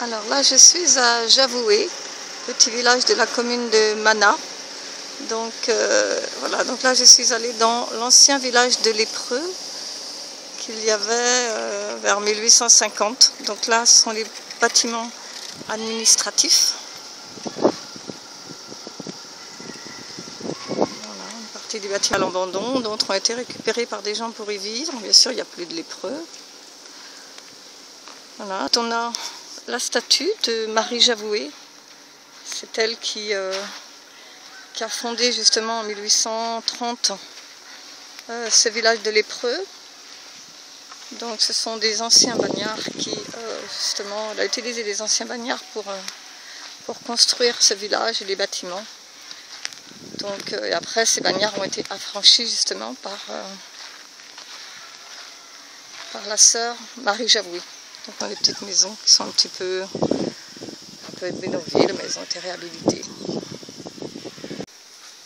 Alors là, je suis à Javoué, petit village de la commune de Mana. Donc voilà, donc là je suis allée dans l'ancien village de lépreux qu'il y avait vers 1850. Donc là, ce sont les bâtiments administratifs. Voilà, une partie des bâtiments à l'abandon, d'autres ont été récupérés par des gens pour y vivre. Bien sûr, il n'y a plus de lépreux. Voilà, on a la statue de Marie Javoué. C'est elle qui a fondé justement en 1830 ce village de lépreux. Donc ce sont des anciens bagnards qui justement, elle a utilisé des anciens bagnards pour construire ce village et les bâtiments. Donc et après ces bagnards ont été affranchis justement par la sœur Marie Javoué. Donc dans les petites maisons qui sont un peu bidonvilles, mais elles ont été réhabilitées.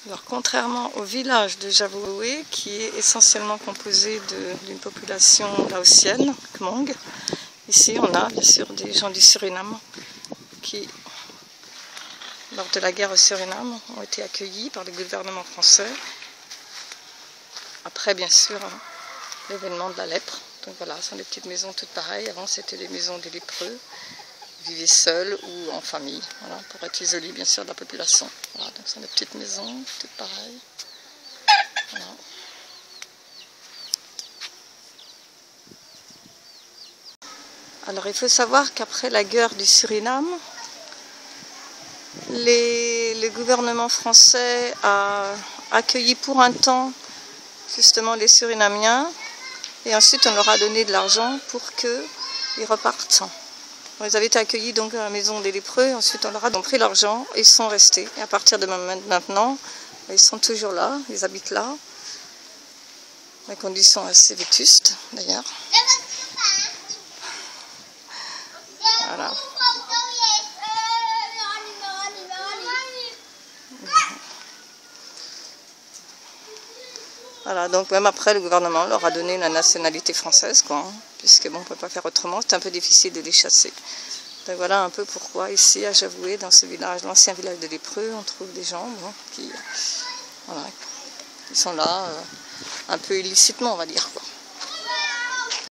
Alors, contrairement au village de Javoué, qui est essentiellement composé d'une population laotienne, Khmong, ici on a bien sûr des gens du Suriname qui, lors de la guerre au Suriname, ont été accueillis par le gouvernement français. Après, bien sûr, l'événement de la lèpre. Donc voilà, ce sont des petites maisons toutes pareilles. Avant, c'était les maisons des lépreux. Ils vivaient seuls ou en famille, voilà, pour être isolés bien sûr de la population. Voilà, donc ce sont des petites maisons, toutes pareilles. Voilà. Alors il faut savoir qu'après la guerre du Suriname, le gouvernement français a accueilli pour un temps justement les Surinamiens et ensuite on leur a donné de l'argent pour qu'ils repartent. Ils avaient été accueillis donc à la maison des lépreux, ensuite on leur a donc pris l'argent et ils sont restés. Et à partir de maintenant, ils sont toujours là, ils habitent là. Les conditions assez vétustes d'ailleurs. Voilà. Voilà, donc même après le gouvernement leur a donné la nationalité française, quoi, hein, puisque bon, on ne peut pas faire autrement, c'est un peu difficile de les chasser. Donc voilà un peu pourquoi ici à Javoué, dans ce village, l'ancien village de lépreux, on trouve des gens bon, qui sont là un peu illicitement, on va dire, quoi.